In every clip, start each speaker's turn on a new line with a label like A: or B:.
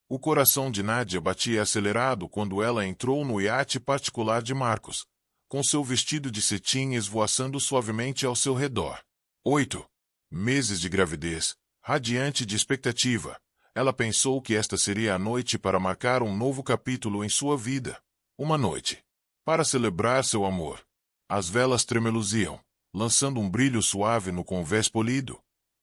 A: O coração de Nádia batia acelerado quando ela entrou no iate particular de Marcos, com seu vestido de cetim esvoaçando suavemente ao seu redor. 8 meses de gravidez, radiante de expectativa. Ela pensou que esta seria a noite para marcar um novo capítulo em sua vida. Uma noite para celebrar seu amor. As velas tremeluziam, lançando um brilho suave no convés polido,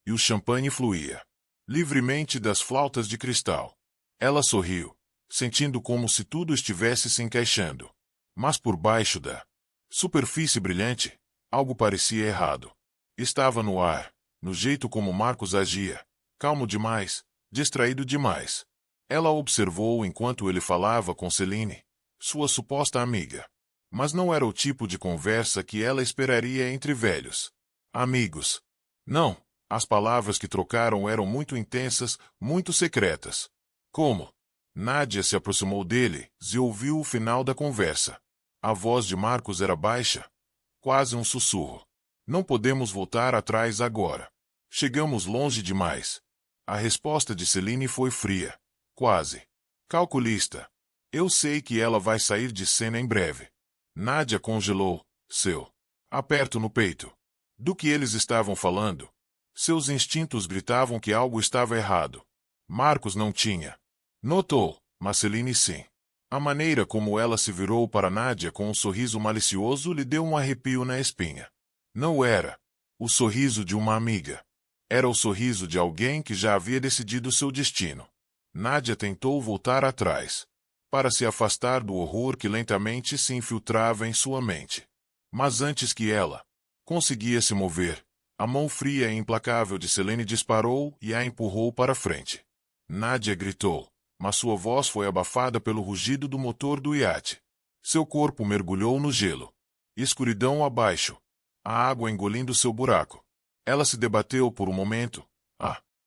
A: e o champanhe fluía livremente das flautas de cristal. Ela sorriu, sentindo como se tudo estivesse se encaixando. Mas por baixo da superfície brilhante, algo parecia errado. Estava no ar, no jeito como Marcos agia, calmo demais, distraído demais. Ela observou enquanto ele falava com Celine, sua suposta amiga. Mas não era o tipo de conversa que ela esperaria entre velhos amigos. Não, as palavras que trocaram eram muito intensas, muito secretas. Como? Nádia se aproximou dele e ouviu o final da conversa. A voz de Marcos era baixa, quase um sussurro. Não podemos voltar atrás agora. Chegamos longe demais. A resposta de Celine foi fria, quase calculista. Eu sei que ela vai sair de cena em breve. Nádia congelou seu aperto no peito. Do que eles estavam falando? Seus instintos gritavam que algo estava errado. Marcos não tinha notou, mas Celine sim. A maneira como ela se virou para Nádia com um sorriso malicioso lhe deu um arrepio na espinha. Não era o sorriso de uma amiga. Era o sorriso de alguém que já havia decidido seu destino. Nádia tentou voltar atrás, para se afastar do horror que lentamente se infiltrava em sua mente. Mas antes que ela conseguia se mover, a mão fria e implacável de Celine disparou e a empurrou para frente. Nádia gritou, mas sua voz foi abafada pelo rugido do motor do iate. Seu corpo mergulhou no gelo. Escuridão abaixo. A água engolindo seu buraco. Ela se debateu por um momento.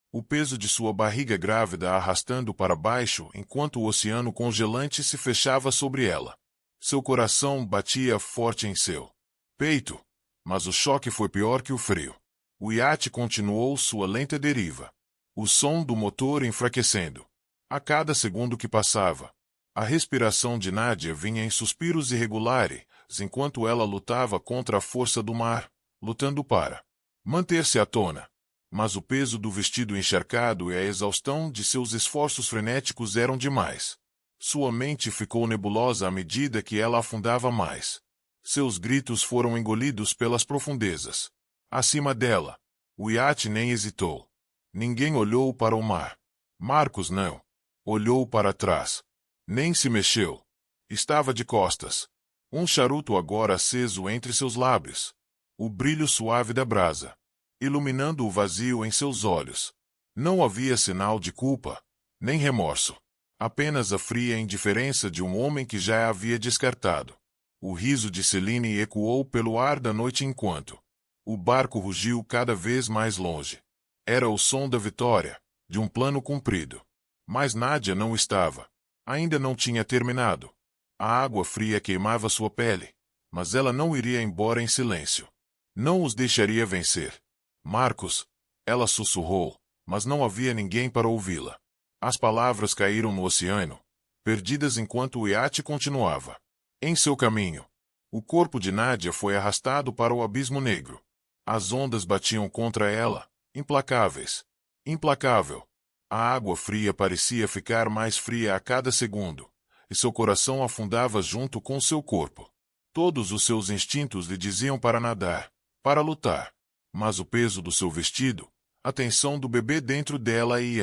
A: O peso de sua barriga grávida a arrastando para baixo enquanto o oceano congelante se fechava sobre ela. Seu coração batia forte em seu peito, mas o choque foi pior que o frio. O iate continuou sua lenta deriva. O som do motor enfraquecendo. A cada segundo que passava, a respiração de Nádia vinha em suspiros irregulares, enquanto ela lutava contra a força do mar, lutando para manter-se à tona. Mas o peso do vestido encharcado e a exaustão de seus esforços frenéticos eram demais. Sua mente ficou nebulosa à medida que ela afundava mais. Seus gritos foram engolidos pelas profundezas. Acima dela, o iate nem hesitou. Ninguém olhou para o mar. Marcos não. Olhou para trás. Nem se mexeu. Estava de costas. Um charuto agora aceso entre seus lábios. O brilho suave da brasa, iluminando o vazio em seus olhos. Não havia sinal de culpa, nem remorso. Apenas a fria indiferença de um homem que já a havia descartado. O riso de Celine ecoou pelo ar da noite enquanto o barco rugiu cada vez mais longe. Era o som da vitória, de um plano cumprido. Mas Nádia não estava. Ainda não tinha terminado. A água fria queimava sua pele, mas ela não iria embora em silêncio. Não os deixaria vencer. Marcos, ela sussurrou, mas não havia ninguém para ouvi-la. As palavras caíram no oceano, perdidas enquanto o iate continuava. Em seu caminho, o corpo de Nádia foi arrastado para o abismo negro. As ondas batiam contra ela, implacáveis. Implacável. A água fria parecia ficar mais fria a cada segundo, e seu coração afundava junto com seu corpo. Todos os seus instintos lhe diziam para nadar, para lutar. Mas o peso do seu vestido, a tensão do bebê dentro dela e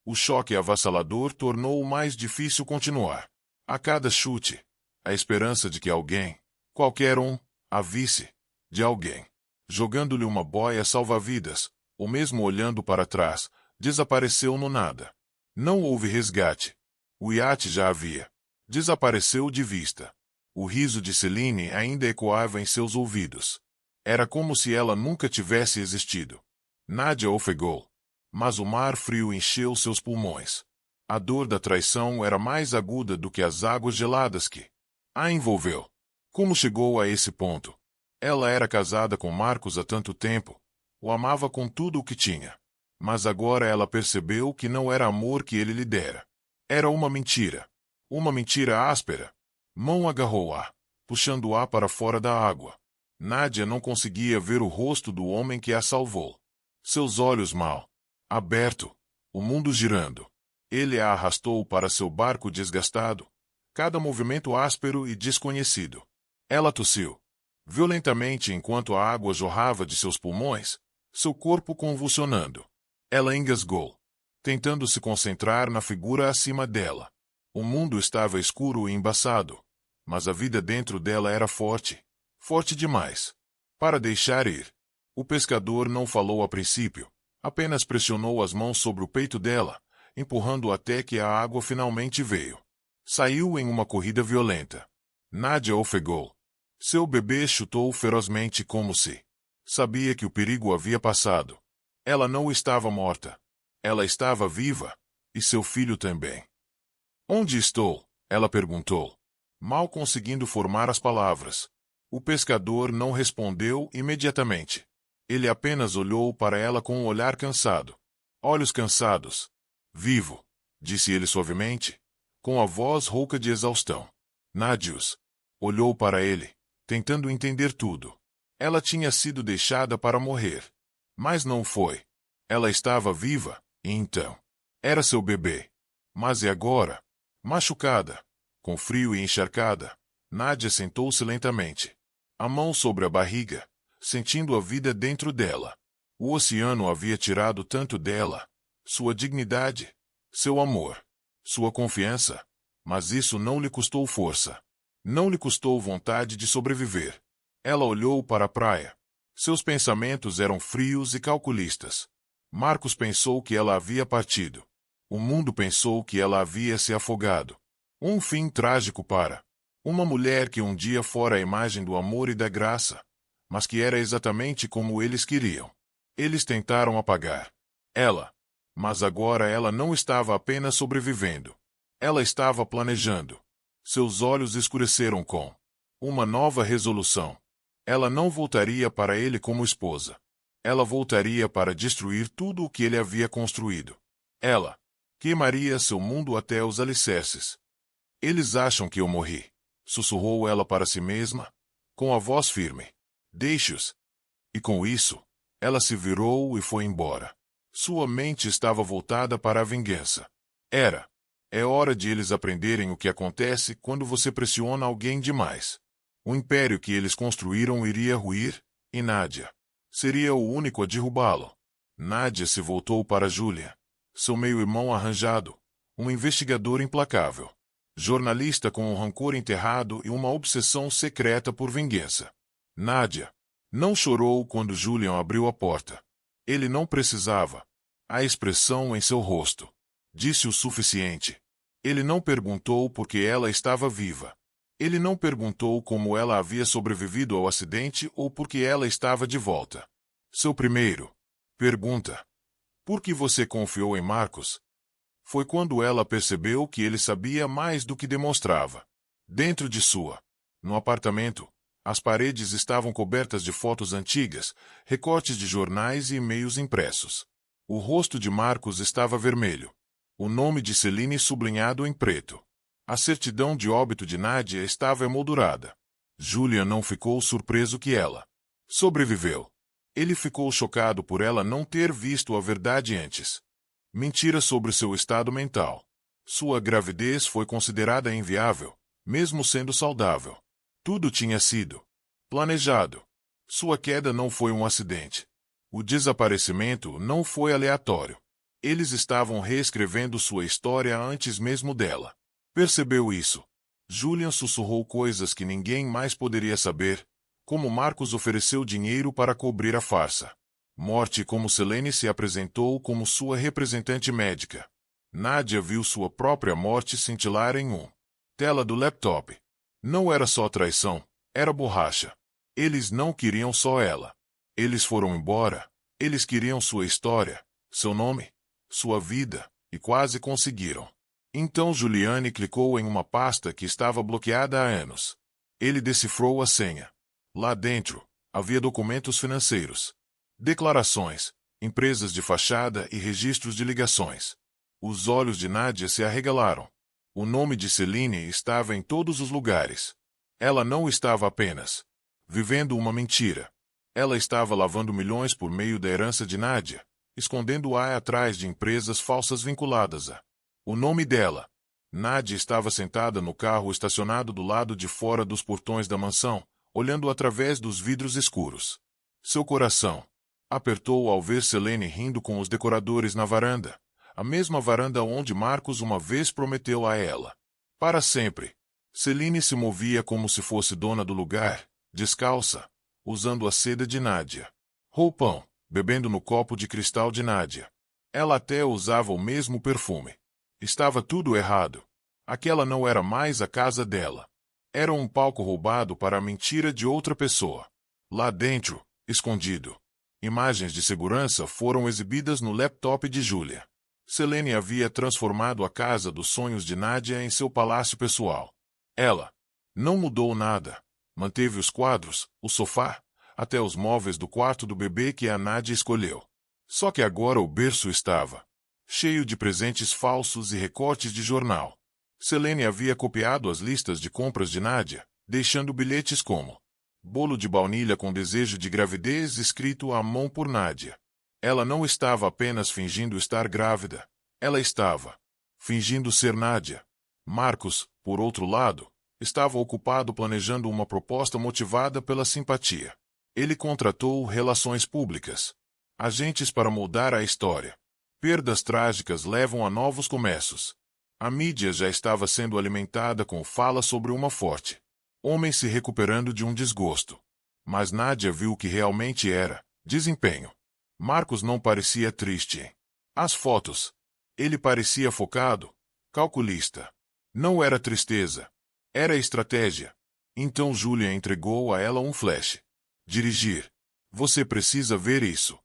A: o choque avassalador tornou-o mais difícil continuar. A cada chute, a esperança de que alguém, qualquer um, a visse, de alguém, jogando-lhe uma boia salva-vidas, ou mesmo olhando para trás, desapareceu no nada. Não houve resgate. O iate já havia desapareceu de vista. O riso de Celine ainda ecoava em seus ouvidos. Era como se ela nunca tivesse existido. Nádia ofegou. Mas o mar frio encheu seus pulmões. A dor da traição era mais aguda do que as águas geladas que a envolveu. Como chegou a esse ponto? Ela era casada com Marcos há tanto tempo. O amava com tudo o que tinha. Mas agora ela percebeu que não era amor que ele lhe dera. Era uma mentira. Uma mentira áspera. Mão agarrou-a, puxando-a para fora da água. Nádia não conseguia ver o rosto do homem que a salvou. Seus olhos mal abertos, o mundo girando. Ele a arrastou para seu barco desgastado, cada movimento áspero e desconhecido. Ela tossiu violentamente enquanto a água jorrava de seus pulmões, seu corpo convulsionando. Ela engasgou, tentando se concentrar na figura acima dela. O mundo estava escuro e embaçado, mas a vida dentro dela era forte, forte demais para deixar ir. O pescador não falou a princípio, apenas pressionou as mãos sobre o peito dela, empurrando até que a água finalmente veio. Saiu em uma corrida violenta. Nádia ofegou. Seu bebê chutou ferozmente como se sabia que o perigo havia passado. Ela não estava morta. Ela estava viva, e seu filho também. Onde estou? Ela perguntou, mal conseguindo formar as palavras. O pescador não respondeu imediatamente. Ele apenas olhou para ela com um olhar cansado. Olhos cansados. Vivo, disse ele suavemente, com a voz rouca de exaustão. Nádios olhou para ele, tentando entender tudo. Ela tinha sido deixada para morrer. Mas não foi. Ela estava viva, e então era seu bebê. Mas e agora? Machucada, com frio e encharcada, Nádia sentou-se lentamente. A mão sobre a barriga, sentindo a vida dentro dela. O oceano havia tirado tanto dela, sua dignidade, seu amor, sua confiança, mas isso não lhe custou força. Não lhe custou vontade de sobreviver. Ela olhou para a praia. Seus pensamentos eram frios e calculistas. Marcos pensou que ela havia partido. O mundo pensou que ela havia se afogado. Um fim trágico para uma mulher que um dia fora a imagem do amor e da graça, mas que era exatamente como eles queriam. Eles tentaram apagar ela, mas agora ela não estava apenas sobrevivendo. Ela estava planejando. Seus olhos escureceram com uma nova resolução. Ela não voltaria para ele como esposa. Ela voltaria para destruir tudo o que ele havia construído. Ela queimaria seu mundo até os alicerces. Eles acham que eu morri, sussurrou ela para si mesma, com a voz firme. Deixe-os. E com isso, ela se virou e foi embora. Sua mente estava voltada para a vingança. É hora de eles aprenderem o que acontece quando você pressiona alguém demais. O império que eles construíram iria ruir, e Nádia seria o único a derrubá-lo. Nádia se voltou para Julia, seu meio-irmão arranjado, um investigador implacável, jornalista com um rancor enterrado e uma obsessão secreta por vingança. Nádia não chorou quando Julian abriu a porta. Ele não precisava. A expressão em seu rosto disse o suficiente. Ele não perguntou por que ela estava viva. Ele não perguntou como ela havia sobrevivido ao acidente ou por que ela estava de volta. Seu primeiro pergunta: por que você confiou em Marcos? Foi quando ela percebeu que ele sabia mais do que demonstrava. Dentro de no apartamento, as paredes estavam cobertas de fotos antigas, recortes de jornais e e-mails impressos. O rosto de Marcos estava vermelho. O nome de Celine sublinhado em preto. A certidão de óbito de Nádia estava emoldurada. Julian não ficou surpreso que ela sobreviveu. Ele ficou chocado por ela não ter visto a verdade antes. Mentira sobre seu estado mental. Sua gravidez foi considerada inviável, mesmo sendo saudável. Tudo tinha sido planejado. Sua queda não foi um acidente. O desaparecimento não foi aleatório. Eles estavam reescrevendo sua história antes mesmo dela. Percebeu isso. Julian sussurrou coisas que ninguém mais poderia saber, como Marcos ofereceu dinheiro para cobrir a farsa. Morte como Selene se apresentou como sua representante médica. Nádia viu sua própria morte cintilar em tela do laptop. Não era só traição, era borracha. Eles não queriam só ela. Eles foram embora. Eles queriam sua história, seu nome, sua vida, e quase conseguiram. Então Juliane clicou em uma pasta que estava bloqueada há anos. Ele decifrou a senha. Lá dentro, havia documentos financeiros, declarações, empresas de fachada e registros de ligações. Os olhos de Nádia se arregalaram. O nome de Celine estava em todos os lugares. Ela não estava apenas vivendo uma mentira. Ela estava lavando milhões por meio da herança de Nádia, escondendo-a atrás de empresas falsas vinculadas a o nome dela. Nádia estava sentada no carro estacionado do lado de fora dos portões da mansão, olhando através dos vidros escuros. Seu coração apertou ao ver Selene rindo com os decoradores na varanda, a mesma varanda onde Marcos uma vez prometeu a ela. Para sempre. Celine se movia como se fosse dona do lugar, descalça, usando a seda de Nádia. Roupão, bebendo no copo de cristal de Nádia. Ela até usava o mesmo perfume. Estava tudo errado. Aquela não era mais a casa dela. Era um palco roubado para a mentira de outra pessoa. Lá dentro, escondido, imagens de segurança foram exibidas no laptop de Julia. Selene havia transformado a casa dos sonhos de Nádia em seu palácio pessoal. Ela não mudou nada. Manteve os quadros, o sofá, até os móveis do quarto do bebê que a Nádia escolheu. Só que agora o berço estava cheio de presentes falsos e recortes de jornal. Selene havia copiado as listas de compras de Nádia, deixando bilhetes como bolo de baunilha com desejo de gravidez escrito à mão por Nádia. Ela não estava apenas fingindo estar grávida. Ela estava fingindo ser Nádia. Marcos, por outro lado, estava ocupado planejando uma proposta motivada pela simpatia. Ele contratou relações públicas, agentes para moldar a história. Perdas trágicas levam a novos começos. A mídia já estava sendo alimentada com fala sobre uma forte homem se recuperando de um desgosto. Mas Nádia viu o que realmente era desempenho. Marcos não parecia triste. As fotos. Ele parecia focado, calculista. Não era tristeza. Era estratégia. Então Julia entregou a ela um flash. Dirigir. Você precisa ver isso.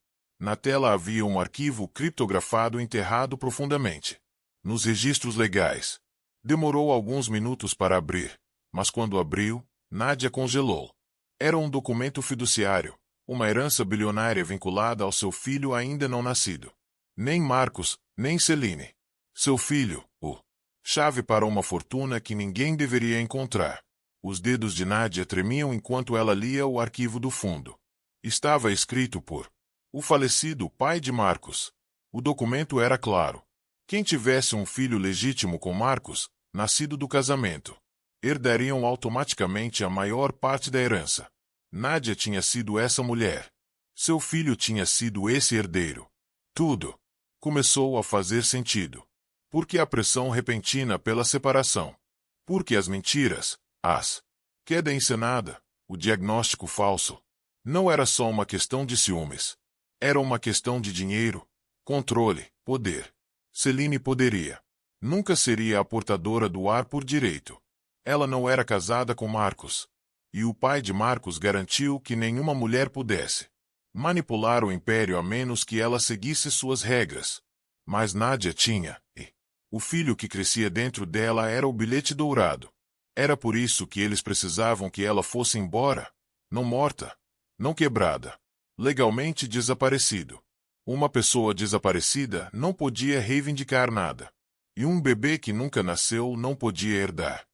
A: Na tela havia um arquivo criptografado enterrado profundamente nos registros legais. Demorou alguns minutos para abrir, mas quando abriu, Nádia congelou. Era um documento fiduciário, uma herança bilionária vinculada ao seu filho ainda não nascido. Nem Marcos, nem Celine. Seu filho, o chave para uma fortuna que ninguém deveria encontrar. Os dedos de Nádia tremiam enquanto ela lia o arquivo do fundo. Estava escrito por o falecido pai de Marcos. O documento era claro. Quem tivesse um filho legítimo com Marcos, nascido do casamento, herdariam automaticamente a maior parte da herança. Nádia tinha sido essa mulher. Seu filho tinha sido esse herdeiro. Tudo começou a fazer sentido. Porque a pressão repentina pela separação. Porque as mentiras, as queda encenada, o diagnóstico falso. Não era só uma questão de ciúmes. Era uma questão de dinheiro, controle, poder. Celine poderia. Nunca seria a portadora do ar por direito. Ela não era casada com Marcos. E o pai de Marcos garantiu que nenhuma mulher pudesse manipular o império a menos que ela seguisse suas regras. Mas Nádia tinha, e o filho que crescia dentro dela era o bilhete dourado. Era por isso que eles precisavam que ela fosse embora, não morta, não quebrada, legalmente desaparecido. Uma pessoa desaparecida não podia reivindicar nada. E um bebê que nunca nasceu não podia herdar.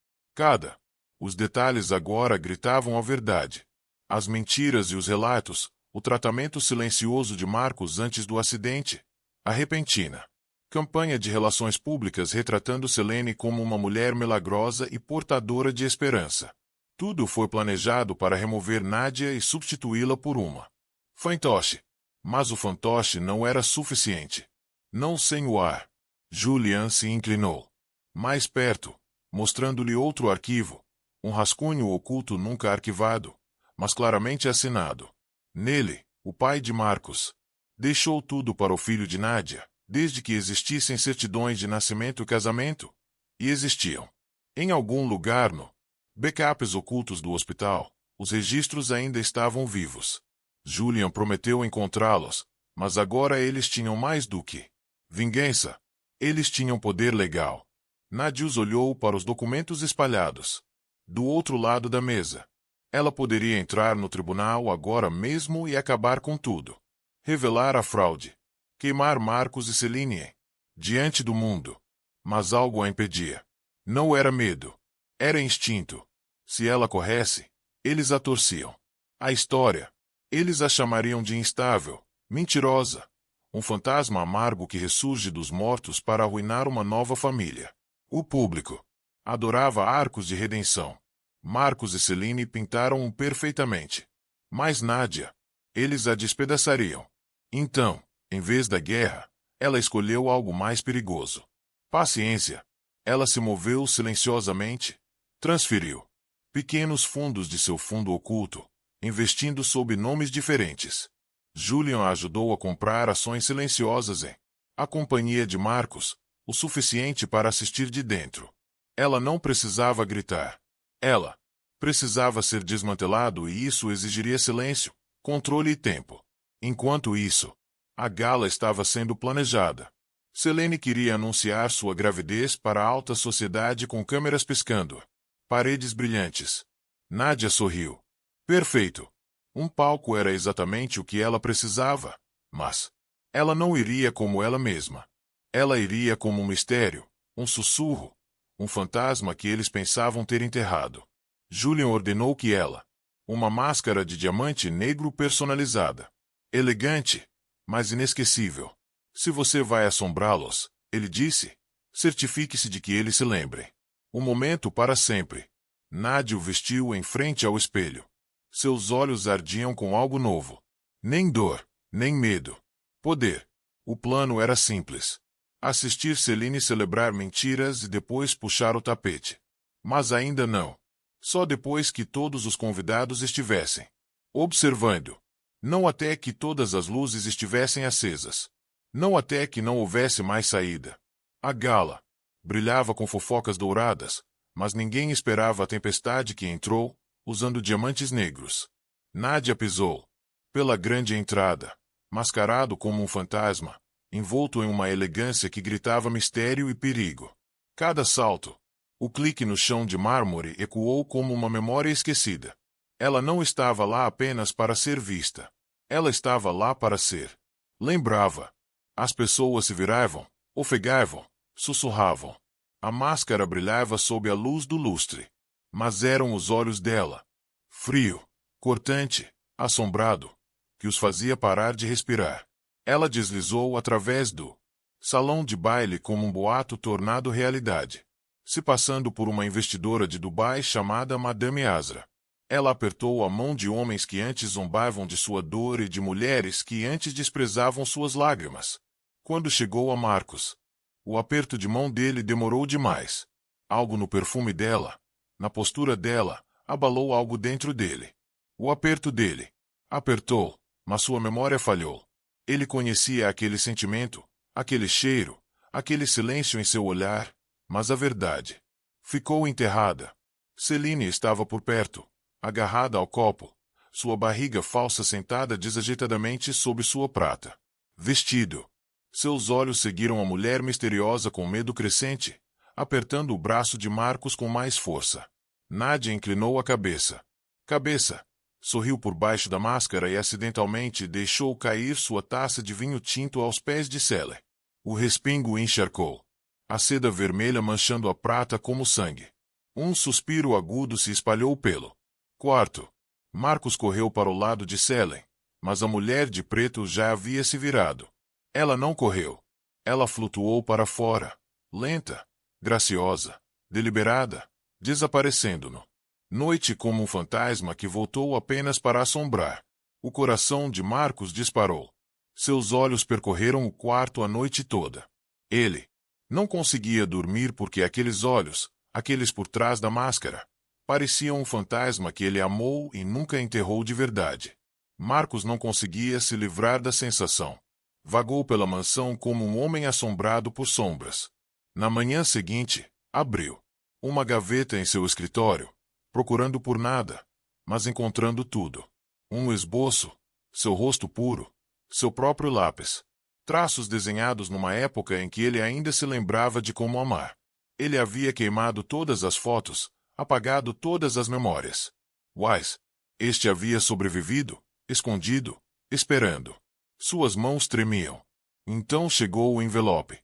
A: Os detalhes agora gritavam a verdade. As mentiras e os relatos, o tratamento silencioso de Marcos antes do acidente, a repentina campanha de relações públicas retratando Selene como uma mulher milagrosa e portadora de esperança. Tudo foi planejado para remover Nádia e substituí-la por uma fantoche. Mas o fantoche não era suficiente. Não sem o ar. Julian se inclinou mais perto, mostrando-lhe outro arquivo, um rascunho oculto nunca arquivado, mas claramente assinado. Nele, o pai de Marcos deixou tudo para o filho de Nádia, desde que existissem certidões de nascimento e casamento, e existiam. Em algum lugar no backups ocultos do hospital, os registros ainda estavam vivos. Julian prometeu encontrá-los, mas agora eles tinham mais do que vingança. Eles tinham poder legal. Nádia olhou para os documentos espalhados do outro lado da mesa. Ela poderia entrar no tribunal agora mesmo e acabar com tudo. Revelar a fraude. Queimar Marcos e Celine. diante do mundo. Mas algo a impedia. Não era medo. Era instinto. Se ela corresse, eles a torciam. A história. Eles a chamariam de instável, mentirosa. Um fantasma amargo que ressurge dos mortos para arruinar uma nova família. O público adorava arcos de redenção. Marcos e Celine pintaram-o perfeitamente. Mas Nádia, eles a despedaçariam. Então, em vez da guerra, ela escolheu algo mais perigoso. Paciência. Ela se moveu silenciosamente, transferiu pequenos fundos de seu fundo oculto, investindo sob nomes diferentes. Julian a ajudou a comprar ações silenciosas em a companhia de Marcos, o suficiente para assistir de dentro. Ela não precisava gritar. Ela precisava ser desmantelado e isso exigiria silêncio, controle e tempo. Enquanto isso, a gala estava sendo planejada. Selene queria anunciar sua gravidez para a alta sociedade com câmeras piscando. Paredes brilhantes. Nádia sorriu. Perfeito. Um palco era exatamente o que ela precisava, mas ela não iria como ela mesma. Ela iria como um mistério, um sussurro, um fantasma que eles pensavam ter enterrado. Julian ordenou que ela, uma máscara de diamante negro personalizada, elegante, mas inesquecível. Se você vai assombrá-los, ele disse, certifique-se de que eles se lembrem. O momento para sempre. Nádia o vestiu em frente ao espelho. Seus olhos ardiam com algo novo. Nem dor, nem medo. Poder. O plano era simples. Assistir Celine celebrar mentiras e depois puxar o tapete. Mas ainda não. Só depois que todos os convidados estivessem observando. Não até que todas as luzes estivessem acesas. Não até que não houvesse mais saída. A gala brilhava com fofocas douradas, mas ninguém esperava a tempestade que entrou, usando diamantes negros. Nádia pisou pela grande entrada, mascarado como um fantasma, envolto em uma elegância que gritava mistério e perigo. Cada salto, o clique no chão de mármore ecoou como uma memória esquecida. Ela não estava lá apenas para ser vista. Ela estava lá para ser. Lembrava. As pessoas se viravam, ofegavam, sussurravam. A máscara brilhava sob a luz do lustre. Mas eram os olhos dela. Frio, cortante, assombrado, que os fazia parar de respirar. Ela deslizou através do salão de baile como um boato tornado realidade, se passando por uma investidora de Dubai chamada Madame Azra. Ela apertou a mão de homens que antes zombavam de sua dor e de mulheres que antes desprezavam suas lágrimas. Quando chegou a Marcos, o aperto de mão dele demorou demais. Algo no perfume dela, na postura dela, abalou algo dentro dele. O aperto dele apertou, mas sua memória falhou. Ele conhecia aquele sentimento, aquele cheiro, aquele silêncio em seu olhar, mas a verdade ficou enterrada. Celine estava por perto, agarrada ao copo, sua barriga falsa sentada desajeitadamente sob sua prata. Vestido. Seus olhos seguiram a mulher misteriosa com medo crescente, apertando o braço de Marcos com mais força. Nádia inclinou a cabeça. Cabeça. Sorriu por baixo da máscara e acidentalmente deixou cair sua taça de vinho tinto aos pés de Cele. O respingo encharcou. A seda vermelha manchando a prata como sangue. Um suspiro agudo se espalhou pelo quarto. Marcos correu para o lado de Cele, mas a mulher de preto já havia se virado. Ela não correu. Ela flutuou para fora, lenta, graciosa, deliberada, desaparecendo-no noite como um fantasma que voltou apenas para assombrar. O coração de Marcos disparou. Seus olhos percorreram o quarto a noite toda. Ele não conseguia dormir porque aqueles olhos, aqueles por trás da máscara, pareciam um fantasma que ele amou e nunca enterrou de verdade. Marcos não conseguia se livrar da sensação. Vagou pela mansão como um homem assombrado por sombras. Na manhã seguinte, abriu uma gaveta em seu escritório, procurando por nada, mas encontrando tudo. Um esboço, seu rosto puro, seu próprio lápis. Traços desenhados numa época em que ele ainda se lembrava de como amar. Ele havia queimado todas as fotos, apagado todas as memórias. Wise. Este havia sobrevivido, escondido, esperando. Suas mãos tremiam. Então chegou o envelope.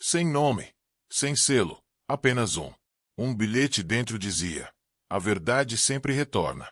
A: Sem nome, sem selo, apenas um. Um bilhete dentro dizia: a verdade sempre retorna.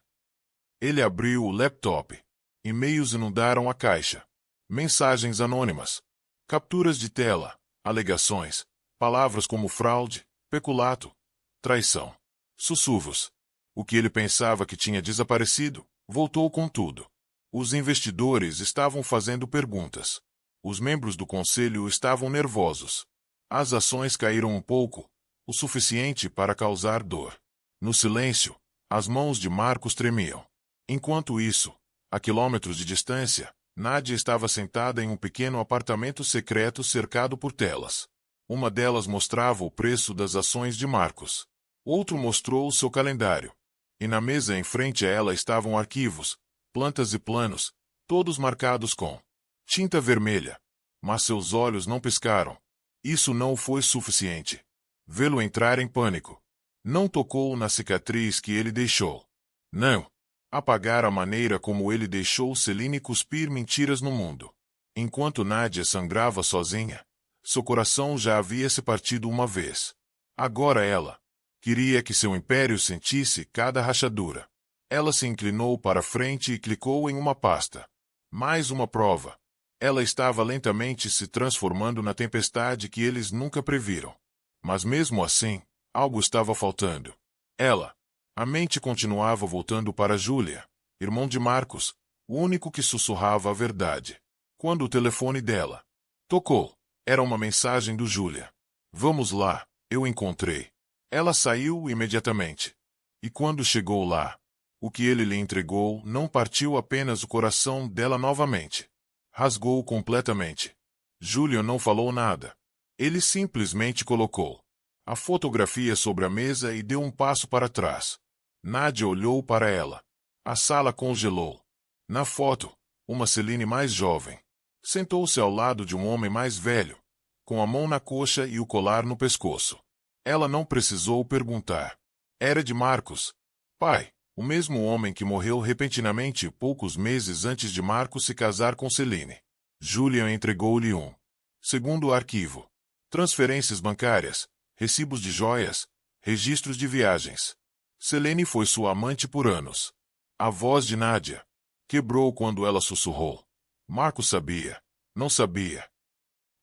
A: Ele abriu o laptop. E-mails inundaram a caixa. Mensagens anônimas. Capturas de tela. Alegações. Palavras como fraude, peculato, traição. Sussurros. O que ele pensava que tinha desaparecido, voltou com tudo. Os investidores estavam fazendo perguntas. Os membros do conselho estavam nervosos. As ações caíram um pouco, o suficiente para causar dor. No silêncio, as mãos de Marcos tremiam. Enquanto isso, a quilômetros de distância, Nadia estava sentada em um pequeno apartamento secreto cercado por telas. Uma delas mostrava o preço das ações de Marcos. Outro mostrou o seu calendário. E na mesa em frente a ela estavam arquivos, plantas e planos, todos marcados com tinta vermelha. Mas seus olhos não piscaram. Isso não foi suficiente. Vê-lo entrar em pânico. Não tocou na cicatriz que ele deixou. Não. Apagar a maneira como ele deixou Celine cuspir mentiras no mundo. Enquanto Nadia sangrava sozinha, seu coração já havia se partido uma vez. Agora ela queria que seu império sentisse cada rachadura. Ela se inclinou para frente e clicou em uma pasta. Mais uma prova. Ela estava lentamente se transformando na tempestade que eles nunca previram. Mas mesmo assim, algo estava faltando. Ela. A mente continuava voltando para Júlia, irmão de Marcos, o único que sussurrava a verdade. Quando o telefone dela tocou, era uma mensagem do Júlia. Vamos lá, eu encontrei. Ela saiu imediatamente. E quando chegou lá, o que ele lhe entregou não partiu apenas o coração dela novamente. Rasgou-o completamente. Júlia não falou nada. Ele simplesmente colocou a fotografia sobre a mesa e deu um passo para trás. Nadia olhou para ela. A sala congelou. Na foto, uma Celine mais jovem. Sentou-se ao lado de um homem mais velho, com a mão na coxa e o colar no pescoço. Ela não precisou perguntar. Era de Marcos. Pai, o mesmo homem que morreu repentinamente poucos meses antes de Marcos se casar com Celine. Julian entregou-lhe um segundo arquivo. Transferências bancárias, recibos de joias, registros de viagens. Celine foi sua amante por anos. A voz de Nadia quebrou quando ela sussurrou. Marcos sabia. Não sabia.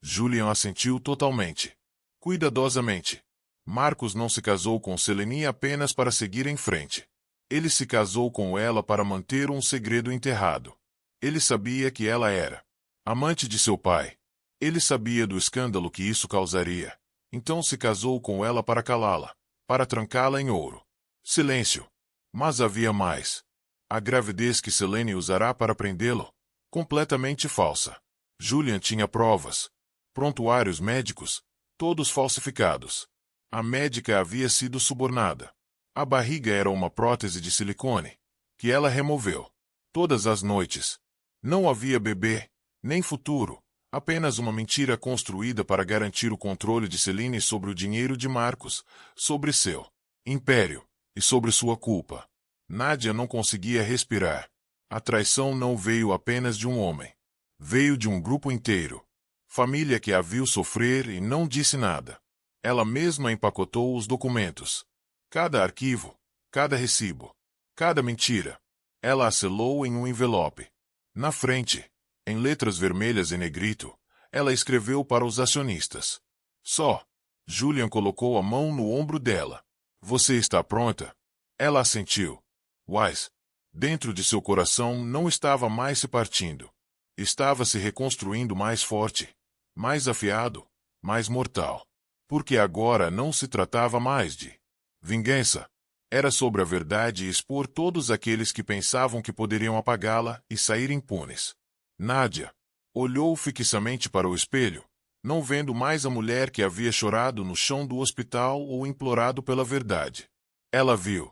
A: Julian assentiu totalmente. Cuidadosamente. Marcos não se casou com Celine apenas para seguir em frente. Ele se casou com ela para manter um segredo enterrado. Ele sabia que ela era amante de seu pai. Ele sabia do escândalo que isso causaria. Então se casou com ela para calá-la, para trancá-la em ouro. Silêncio. Mas havia mais. A gravidez que Celine usará para prendê-lo? Completamente falsa. Julian tinha provas. Prontuários médicos, todos falsificados. A médica havia sido subornada. A barriga era uma prótese de silicone, que ela removeu. Todas as noites. Não havia bebê, nem futuro, apenas uma mentira construída para garantir o controle de Celine sobre o dinheiro de Marcos, sobre seu império. E sobre sua culpa. Nadia não conseguia respirar. A traição não veio apenas de um homem. Veio de um grupo inteiro. Família que a viu sofrer e não disse nada. Ela mesma empacotou os documentos. Cada arquivo, cada recibo, cada mentira. Ela a selou em um envelope. Na frente, em letras vermelhas em negrito, ela escreveu para os acionistas. Só. Julian colocou a mão no ombro dela. Você está pronta? Ela assentiu. Wise. Dentro de seu coração não estava mais se partindo. Estava se reconstruindo mais forte, mais afiado, mais mortal. Porque agora não se tratava mais de vingança. Era sobre a verdade e expor todos aqueles que pensavam que poderiam apagá-la e sair impunes. Nadia olhou fixamente para o espelho, não vendo mais a mulher que havia chorado no chão do hospital ou implorado pela verdade. Ela viu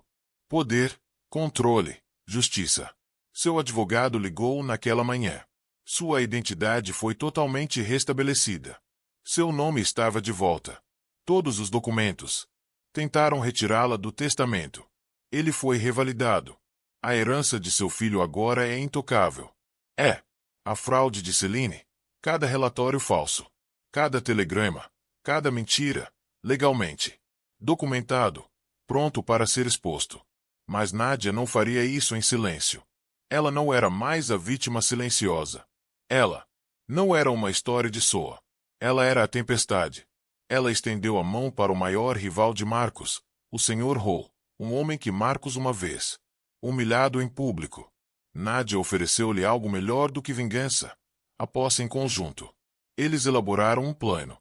A: poder, controle, justiça. Seu advogado ligou naquela manhã. Sua identidade foi totalmente restabelecida. Seu nome estava de volta. Todos os documentos. Tentaram retirá-la do testamento. Ele foi revalidado. A herança de seu filho agora é intocável. A fraude de Celine. Cada relatório falso. Cada telegrama. Cada mentira, legalmente documentado, pronto para ser exposto. Mas Nadia não faria isso em silêncio. Ela não era mais a vítima silenciosa. Ela não era uma história de soa. Ela era a tempestade. Ela estendeu a mão para o maior rival de Marcos, o Sr. Hall, um homem que Marcos uma vez humilhado em público. Nadia ofereceu-lhe algo melhor do que vingança. A posse em conjunto. Eles elaboraram um plano.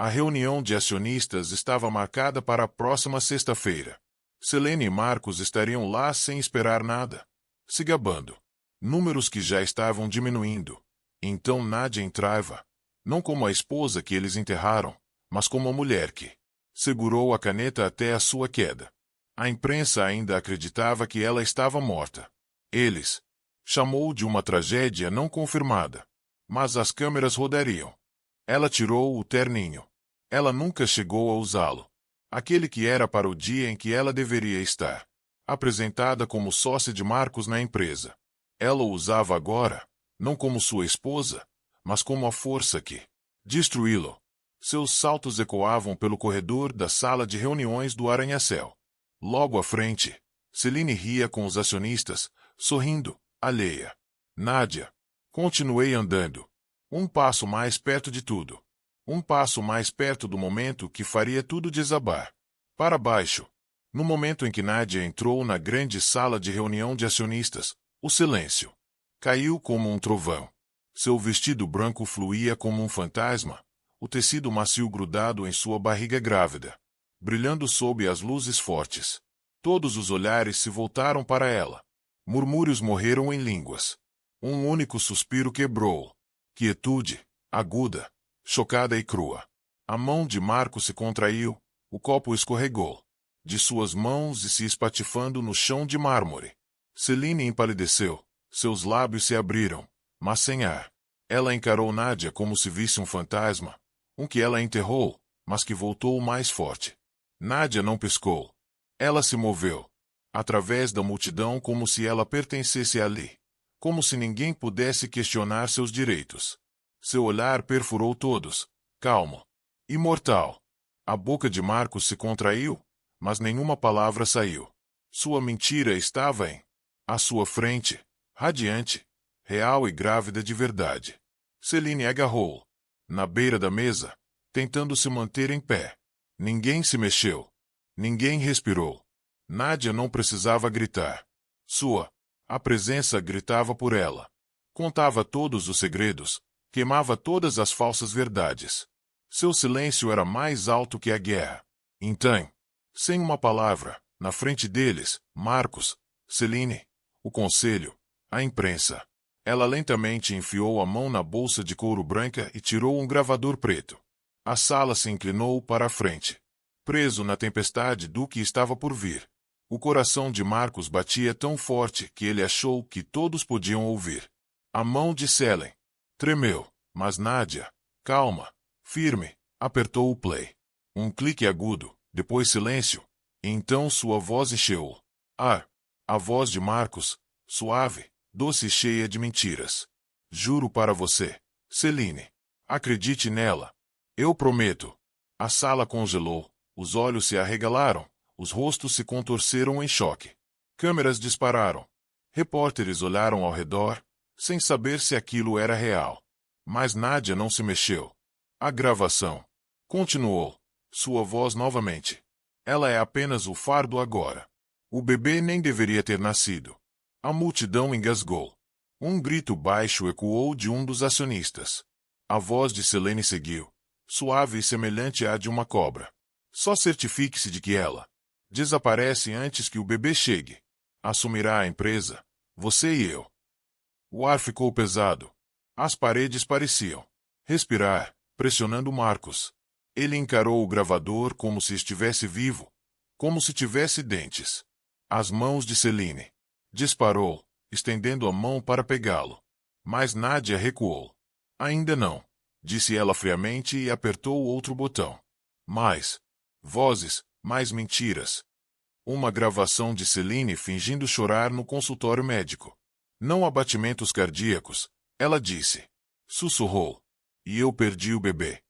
A: A reunião de acionistas estava marcada para a próxima sexta-feira. Selene e Marcos estariam lá sem esperar nada, se gabando. Números que já estavam diminuindo. Então Nadia entrava, não como a esposa que eles enterraram, mas como a mulher que segurou a caneta até a sua queda. A imprensa ainda acreditava que ela estava morta. Eles chamou de uma tragédia não confirmada. Mas as câmeras rodariam. Ela tirou o terninho. Ela nunca chegou a usá-lo. Aquele que era para o dia em que ela deveria estar. Apresentada como sócia de Marcos na empresa. Ela o usava agora, não como sua esposa, mas como a força que destruí-lo. Seus saltos ecoavam pelo corredor da sala de reuniões do arranha-céu. Logo à frente, Selene ria com os acionistas, sorrindo, alheia. Nadia. Continuei andando. Um passo mais perto de tudo. Um passo mais perto do momento que faria tudo desabar. Para baixo. No momento em que Nadia entrou na grande sala de reunião de acionistas, o silêncio caiu como um trovão. Seu vestido branco fluía como um fantasma, o tecido macio grudado em sua barriga grávida, brilhando sob as luzes fortes. Todos os olhares se voltaram para ela. Murmúrios morreram em línguas. Um único suspiro quebrou. Quietude, aguda, chocada e crua. A mão de Marcos se contraiu, o copo escorregou de suas mãos e se espatifando no chão de mármore. Selene empalideceu, seus lábios se abriram, mas sem ar. Ela encarou Nadia como se visse um fantasma, um que ela enterrou, mas que voltou mais forte. Nadia não piscou. Ela se moveu através da multidão como se ela pertencesse ali. Como se ninguém pudesse questionar seus direitos. Seu olhar perfurou todos, calmo, imortal. A boca de Marcos se contraiu, mas nenhuma palavra saiu. Sua mentira estava à sua frente, radiante, real e grávida de verdade. Selene agarrou na beira da mesa, tentando se manter em pé. Ninguém se mexeu. Ninguém respirou. Nadia não precisava gritar. A presença gritava por ela. Contava todos os segredos, queimava todas as falsas verdades. Seu silêncio era mais alto que a guerra. Então, sem uma palavra, na frente deles, Marcos, Selene, o conselho, a imprensa. Ela lentamente enfiou a mão na bolsa de couro branca e tirou um gravador preto. A sala se inclinou para a frente. Preso na tempestade do que estava por vir. O coração de Marcos batia tão forte que ele achou que todos podiam ouvir. A mão de Selene tremeu, mas Nadia, calma, firme, apertou o play. Um clique agudo, depois silêncio, e então sua voz encheu. A voz de Marcos, suave, doce e cheia de mentiras. Juro para você, Selene. Acredite nela. Eu prometo. A sala congelou, os olhos se arregalaram. Os rostos se contorceram em choque. Câmeras dispararam. Repórteres olharam ao redor, sem saber se aquilo era real. Mas Nadia não se mexeu. A gravação continuou. Sua voz novamente. Ela é apenas o fardo agora. O bebê nem deveria ter nascido. A multidão engasgou. Um grito baixo ecoou de um dos acionistas. A voz de Selene seguiu, suave e semelhante à de uma cobra. Só certifique-se de que ela desaparece antes que o bebê chegue. Assumirá a empresa, você e eu. O ar ficou pesado. As paredes pareciam respirar, pressionando Marcos. Ele encarou o gravador como se estivesse vivo, como se tivesse dentes. As mãos de Selene. Disparou, estendendo a mão para pegá-lo. Mas Nadia recuou. Ainda não, disse ela friamente e apertou outro botão. Mais vozes, mais mentiras. Uma gravação de Selene fingindo chorar no consultório médico. Não há batimentos cardíacos, ela disse. Sussurrou. E eu perdi o bebê.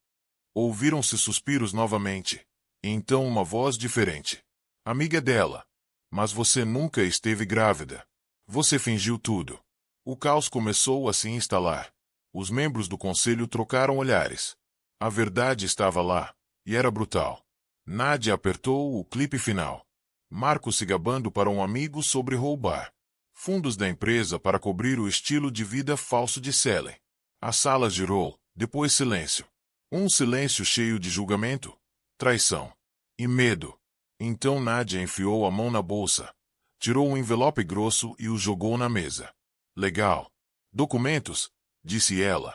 A: Ouviram-se suspiros novamente. E então uma voz diferente. Amiga dela. Mas você nunca esteve grávida. Você fingiu tudo. O caos começou a se instalar. Os membros do conselho trocaram olhares. A verdade estava lá, e era brutal. Nadia apertou o clipe final. Marcos se gabando para um amigo sobre roubar fundos da empresa para cobrir o estilo de vida falso de Selen. A sala girou, depois silêncio. Um silêncio cheio de julgamento, traição e medo. Então Nadia enfiou a mão na bolsa, tirou um envelope grosso e o jogou na mesa. Legal. Documentos, disse ela.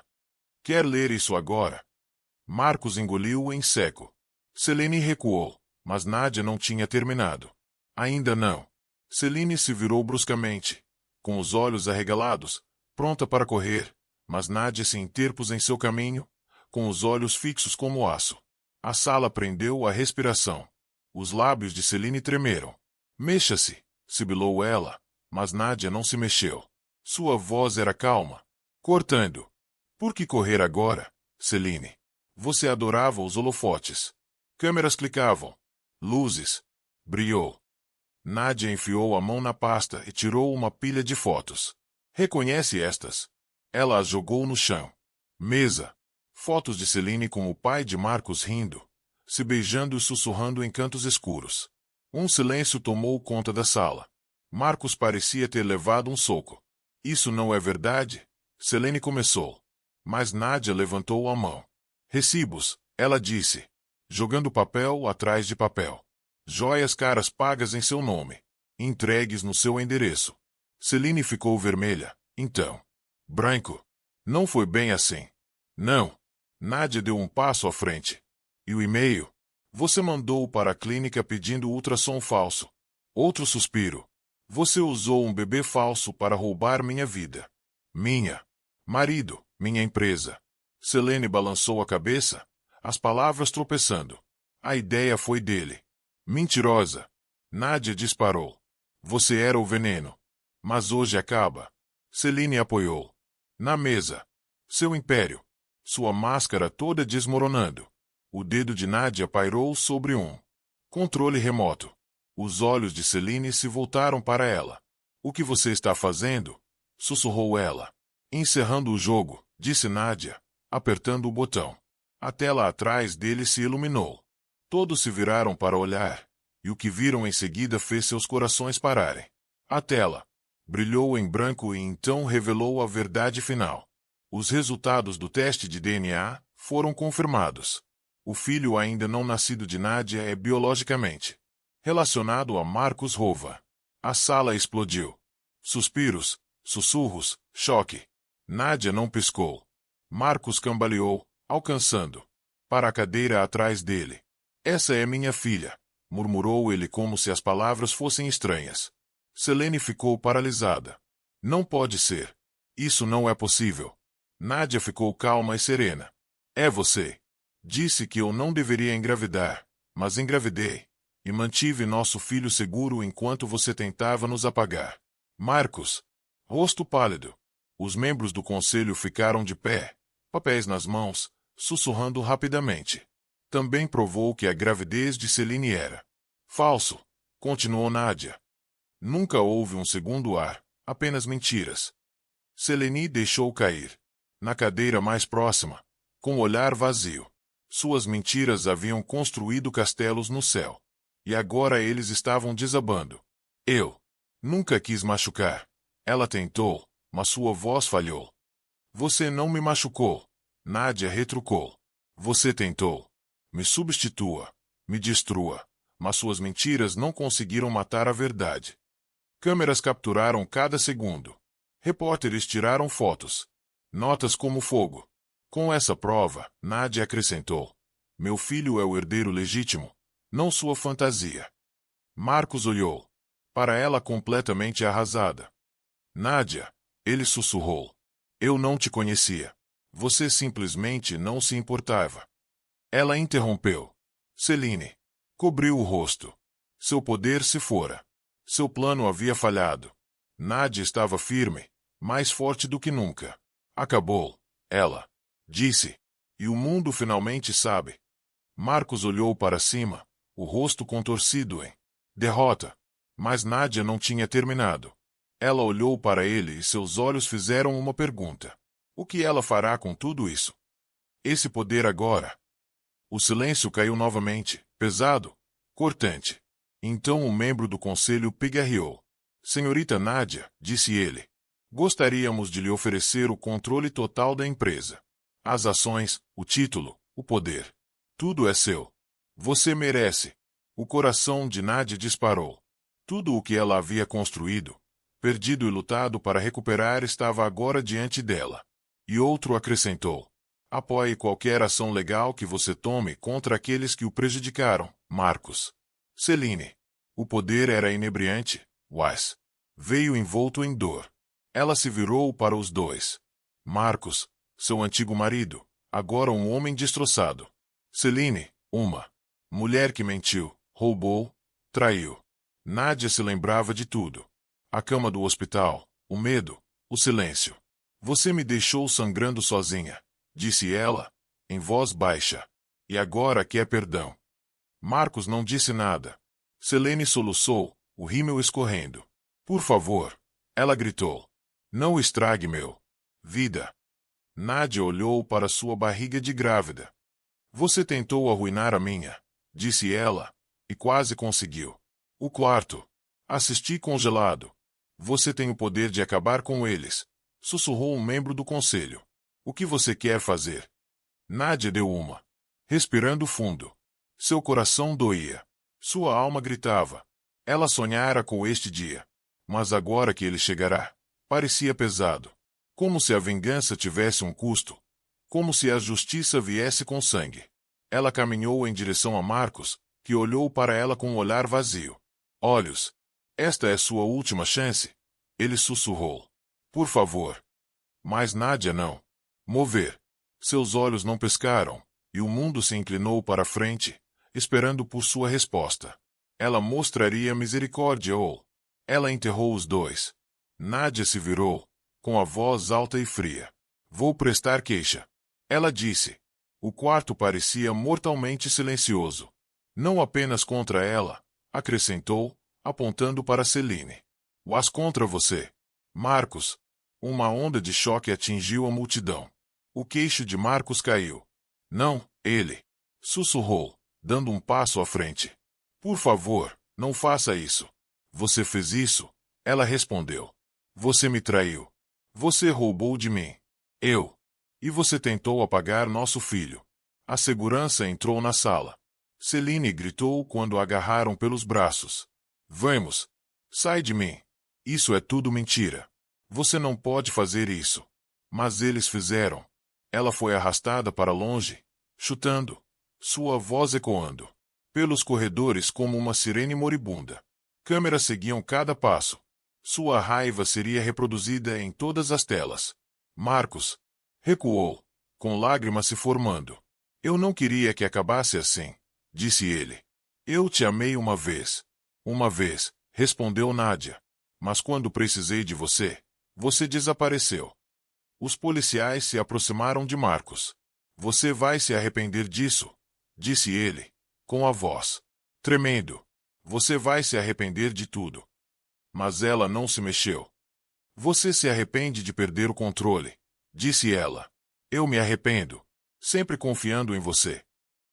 A: Quer ler isso agora? Marcos engoliu em seco. Selene recuou, mas Nadia não tinha terminado. Ainda não. Selene se virou bruscamente, com os olhos arregalados, pronta para correr, mas Nadia se interpôs em seu caminho, com os olhos fixos como aço. A sala prendeu a respiração. Os lábios de Selene tremeram. Mexa-se, sibilou ela, mas Nadia não se mexeu. Sua voz era calma, cortando. Por que correr agora, Selene? Você adorava os holofotes. Câmeras clicavam. Luzes. Brilhou. Nadia enfiou a mão na pasta e tirou uma pilha de fotos. Reconhece estas? Ela as jogou no chão. Mesa. Fotos de Selene com o pai de Marcos rindo, se beijando e sussurrando em cantos escuros. Um silêncio tomou conta da sala. Marcos parecia ter levado um soco. Isso não é verdade? Selene começou. Mas Nadia levantou a mão. Recibos, ela disse, jogando papel atrás de papel. Joias caras pagas em seu nome, entregues no seu endereço. Selene ficou vermelha, então. Branco. Não foi bem assim. Não. Nadia deu um passo à frente. E o e-mail? Você mandou para a clínica pedindo ultrassom falso. Outro suspiro. Você usou um bebê falso para roubar minha vida. Minha. Marido, minha empresa. Selene balançou a cabeça, as palavras tropeçando. A ideia foi dele. Mentirosa. Nadia disparou. Você era o veneno. Mas hoje acaba. Selene apoiou. Na mesa. Seu império. Sua máscara toda desmoronando. O dedo de Nadia pairou sobre um controle remoto. Os olhos de Selene se voltaram para ela. O que você está fazendo? Sussurrou ela. Encerrando o jogo, disse Nadia, apertando o botão. A tela atrás dele se iluminou. Todos se viraram para olhar, e o que viram em seguida fez seus corações pararem. A tela brilhou em branco e então revelou a verdade final. Os resultados do teste de DNA foram confirmados. O filho ainda não nascido de Nadia é biologicamente relacionado a Marcos Rova. A sala explodiu. Suspiros, sussurros, choque. Nadia não piscou. Marcos cambaleou, alcançando para a cadeira atrás dele. Essa é minha filha, murmurou ele como se as palavras fossem estranhas. Selene ficou paralisada. Não pode ser. Isso não é possível. Nadia ficou calma e serena. É você. Disse que eu não deveria engravidar, mas engravidei. E mantive nosso filho seguro enquanto você tentava nos apagar. Marcos. Rosto pálido. Os membros do conselho ficaram de pé, papéis nas mãos, sussurrando rapidamente. Também provou que a gravidez de Selene era falso, continuou Nadia. Nunca houve um segundo ar, apenas mentiras. Selene deixou cair na cadeira mais próxima, com o olhar vazio. Suas mentiras haviam construído castelos no céu. E agora eles estavam desabando. Eu nunca quis machucar. Ela tentou, mas sua voz falhou. Você não me machucou. Nadia retrucou. Você tentou. Me substitua. Me destrua. Mas suas mentiras não conseguiram matar a verdade. Câmeras capturaram cada segundo. Repórteres tiraram fotos. Notas como fogo. Com essa prova, Nadia acrescentou. Meu filho é o herdeiro legítimo, não sua fantasia. Marcos olhou para ela completamente arrasada. Nadia, ele sussurrou. Eu não te conhecia. Você simplesmente não se importava. Ela interrompeu. Selene. Cobriu o rosto. Seu poder se fora. Seu plano havia falhado. Nadia estava firme, mais forte do que nunca. Acabou. Ela disse. E o mundo finalmente sabe. Marcos olhou para cima, o rosto contorcido em derrota. Mas Nadia não tinha terminado. Ela olhou para ele e seus olhos fizeram uma pergunta. O que ela fará com tudo isso? Esse poder agora? O silêncio caiu novamente, pesado, cortante. Então um membro do conselho pigarreou. Senhorita Nadia, disse ele. Gostaríamos de lhe oferecer o controle total da empresa. As ações, o título, o poder. Tudo é seu. Você merece. O coração de Nadia disparou. Tudo o que ela havia construído, perdido e lutado para recuperar estava agora diante dela. E outro acrescentou. Apoie qualquer ação legal que você tome contra aqueles que o prejudicaram, Marcos. Celine. O poder era inebriante, Wes. Veio envolto em dor. Ela se virou para os dois. Marcos, seu antigo marido, agora um homem destroçado. Celine, uma mulher que mentiu, roubou, traiu. Nadia se lembrava de tudo. A cama do hospital, o medo, o silêncio. Você me deixou sangrando sozinha, disse ela, em voz baixa. E agora quer perdão. Marcos não disse nada. Selene soluçou, o rímel escorrendo. Por favor, ela gritou. Não estrague meu vida. Nadia olhou para sua barriga de grávida. Você tentou arruinar a minha, disse ela, e quase conseguiu. O quarto. Assisti congelado. Você tem o poder de acabar com eles, sussurrou um membro do conselho. O que você quer fazer? Nadia deu uma. Respirando fundo. Seu coração doía. Sua alma gritava. Ela sonhara com este dia. Mas agora que ele chegará, parecia pesado. Como se a vingança tivesse um custo. Como se a justiça viesse com sangue. Ela caminhou em direção a Marcos, que olhou para ela com um olhar vazio. Olhos. Esta é sua última chance? Ele sussurrou. Por favor. Mas Nadia não. Mover. Seus olhos não piscaram, e o mundo se inclinou para frente, esperando por sua resposta. Ela mostraria misericórdia ou... Ela enterrou os dois. Nadia se virou, com a voz alta e fria. Vou prestar queixa. Ela disse. O quarto parecia mortalmente silencioso. Não apenas contra ela, acrescentou, apontando para Celine. Mas contra você. Marcos. Uma onda de choque atingiu a multidão. O queixo de Marcos caiu. Não, ele. Sussurrou, dando um passo à frente. Por favor, não faça isso. Você fez isso? Ela respondeu. Você me traiu. Você roubou de mim. Eu. E você tentou apagar nosso filho. A segurança entrou na sala. Celine gritou quando a agarraram pelos braços. Vamos. Sai de mim. Isso é tudo mentira. Você não pode fazer isso. Mas eles fizeram. Ela foi arrastada para longe, chutando, sua voz ecoando pelos corredores como uma sirene moribunda. Câmeras seguiam cada passo. Sua raiva seria reproduzida em todas as telas. Marcos recuou, com lágrimas se formando. Eu não queria que acabasse assim, disse ele. Eu te amei uma vez. Uma vez, respondeu Nadia. Mas quando precisei de você, você desapareceu. Os policiais se aproximaram de Marcos. Você vai se arrepender disso, disse ele, com a voz tremendo. Você vai se arrepender de tudo. Mas ela não se mexeu. Você se arrepende de perder o controle, disse ela. Eu me arrependo, sempre confiando em você.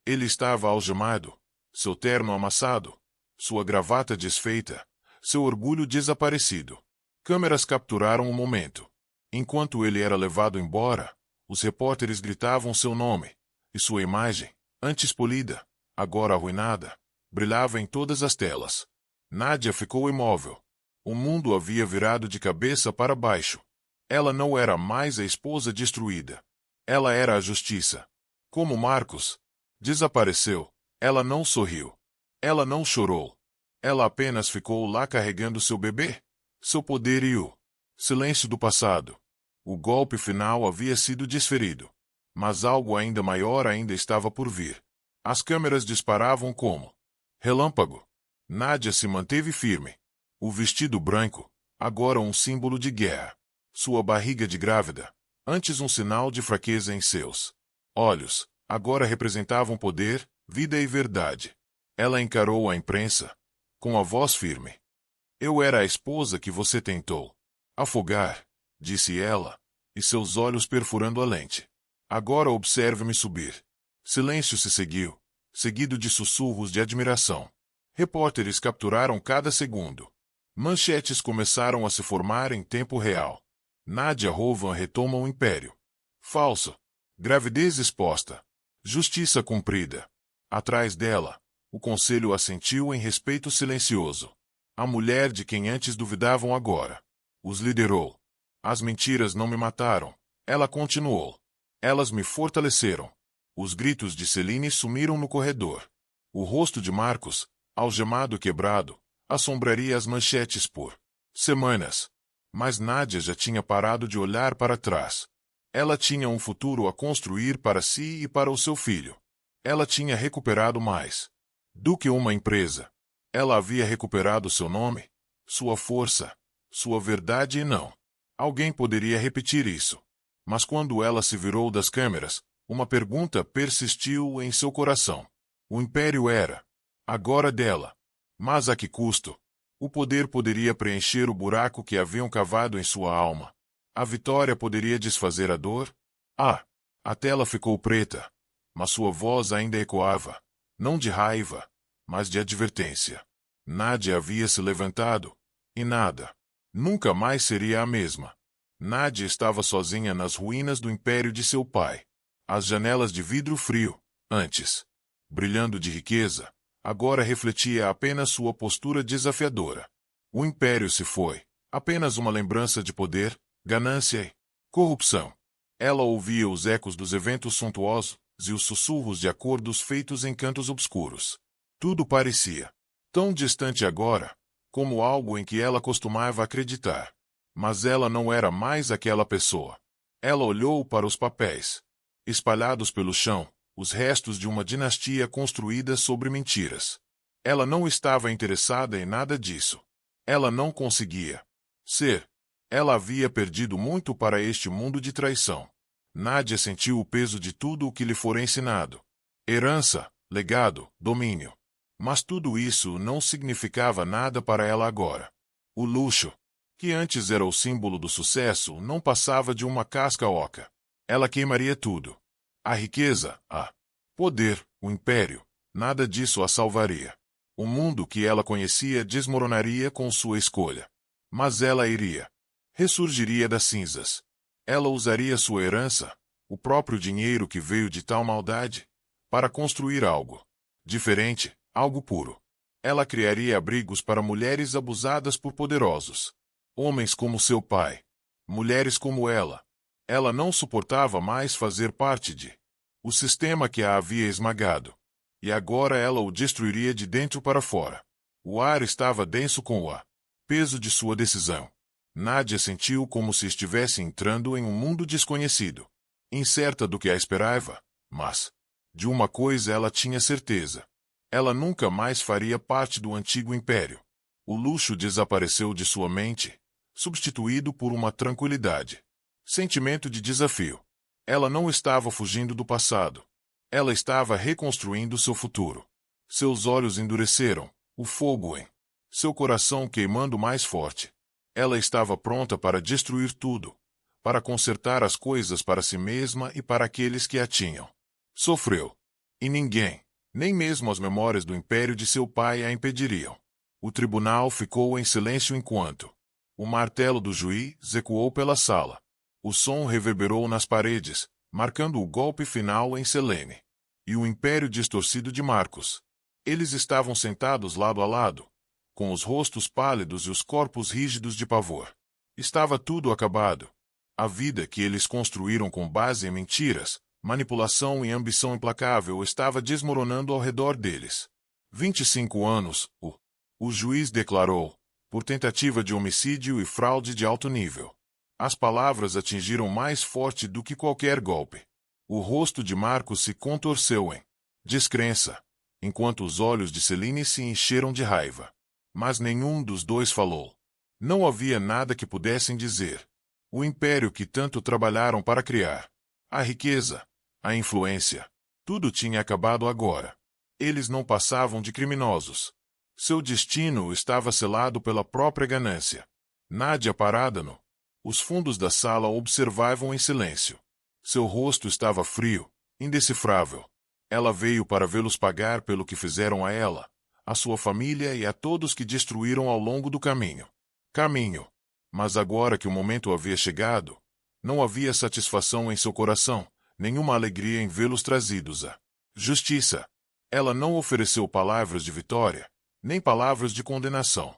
A: Ele estava algemado, seu terno amassado, sua gravata desfeita, seu orgulho desaparecido. Câmeras capturaram o momento. Enquanto ele era levado embora, os repórteres gritavam seu nome, e sua imagem, antes polida, agora arruinada, brilhava em todas as telas. Nadia ficou imóvel. O mundo havia virado de cabeça para baixo. Ela não era mais a esposa destruída. Ela era a justiça. Como Marcos desapareceu, ela não sorriu. Ela não chorou. Ela apenas ficou lá carregando seu bebê, seu poder e o silêncio do passado. O golpe final havia sido desferido. Mas algo ainda maior ainda estava por vir. As câmeras disparavam como relâmpago. Nadia se manteve firme. O vestido branco, agora um símbolo de guerra. Sua barriga de grávida, antes um sinal de fraqueza em seus olhos, agora representavam poder, vida e verdade. Ela encarou a imprensa, com a voz firme. Eu era a esposa que você tentou afogar, disse ela, e seus olhos perfurando a lente. Agora observe-me subir. Silêncio se seguiu, seguido de sussurros de admiração. Repórteres capturaram cada segundo. Manchetes começaram a se formar em tempo real. Nadia Rovan retoma o império. Falso. Gravidez exposta. Justiça cumprida. Atrás dela, o conselho assentiu em respeito silencioso. A mulher de quem antes duvidavam agora os liderou. As mentiras não me mataram. Ela continuou. Elas me fortaleceram. Os gritos de Celine sumiram no corredor. O rosto de Marcos, algemado e quebrado, assombraria as manchetes por semanas. Mas Nadia já tinha parado de olhar para trás. Ela tinha um futuro a construir para si e para o seu filho. Ela tinha recuperado mais do que uma empresa. Ela havia recuperado seu nome, sua força, sua verdade e não. Alguém poderia repetir isso. Mas quando ela se virou das câmeras, uma pergunta persistiu em seu coração. O império era agora dela. Mas a que custo? O poder poderia preencher o buraco que haviam cavado em sua alma. A vitória poderia desfazer a dor? A tela ficou preta, mas sua voz ainda ecoava, não de raiva, mas de advertência. Nadia havia se levantado, e nada. Nunca mais seria a mesma. Nadia estava sozinha nas ruínas do império de seu pai. As janelas de vidro frio, antes brilhando de riqueza, agora refletia apenas sua postura desafiadora. O império se foi, apenas uma lembrança de poder, ganância e corrupção. Ela ouvia os ecos dos eventos suntuosos e os sussurros de acordos feitos em cantos obscuros. Tudo parecia tão distante agora, como algo em que ela costumava acreditar. Mas ela não era mais aquela pessoa. Ela olhou para os papéis, espalhados pelo chão, os restos de uma dinastia construída sobre mentiras. Ela não estava interessada em nada disso. Ela não conseguia ser. Ela havia perdido muito para este mundo de traição. Nadia sentiu o peso de tudo o que lhe fora ensinado. Herança, legado, domínio. Mas tudo isso não significava nada para ela agora. O luxo, que antes era o símbolo do sucesso, não passava de uma casca oca. Ela queimaria tudo. A riqueza, poder, o império, nada disso a salvaria. O mundo que ela conhecia desmoronaria com sua escolha. Mas ela iria. Ressurgiria das cinzas. Ela usaria sua herança, o próprio dinheiro que veio de tal maldade, para construir algo diferente, algo puro. Ela criaria abrigos para mulheres abusadas por poderosos. Homens como seu pai. Mulheres como ela. Ela não suportava mais fazer parte de o sistema que a havia esmagado. E agora ela o destruiria de dentro para fora. O ar estava denso com o peso de sua decisão. Nadia sentiu como se estivesse entrando em um mundo desconhecido. Incerta do que a esperava, mas de uma coisa ela tinha certeza. Ela nunca mais faria parte do antigo império. O luxo desapareceu de sua mente, substituído por uma tranquilidade. Sentimento de desafio. Ela não estava fugindo do passado. Ela estava reconstruindo seu futuro. Seus olhos endureceram, o fogo em seu coração queimando mais forte. Ela estava pronta para destruir tudo, para consertar as coisas para si mesma e para aqueles que a tinham. Sofreu. E ninguém, nem mesmo as memórias do império de seu pai a impediriam. O tribunal ficou em silêncio enquanto o martelo do juiz ecoou pela sala. O som reverberou nas paredes, marcando o golpe final em Selene. E o império distorcido de Marcos. Eles estavam sentados lado a lado, com os rostos pálidos e os corpos rígidos de pavor. Estava tudo acabado. A vida que eles construíram com base em mentiras, manipulação e ambição implacável estava desmoronando ao redor deles. 25 anos, o juiz declarou, por tentativa de homicídio e fraude de alto nível. As palavras atingiram mais forte do que qualquer golpe. O rosto de Marcos se contorceu em descrença, enquanto os olhos de Celine se encheram de raiva. Mas nenhum dos dois falou. Não havia nada que pudessem dizer. O império que tanto trabalharam para criar. A riqueza, A influência. Tudo tinha acabado agora. Eles não passavam de criminosos. Seu destino estava selado pela própria ganância. Nadia parada os fundos da sala observavam em silêncio. Seu rosto estava frio, indecifrável. Ela veio para vê-los pagar pelo que fizeram a ela, a sua família e a todos que destruíram ao longo do caminho. Mas agora que o momento havia chegado, não havia satisfação em seu coração, nenhuma alegria em vê-los trazidos à justiça. Ela não ofereceu palavras de vitória, nem palavras de condenação.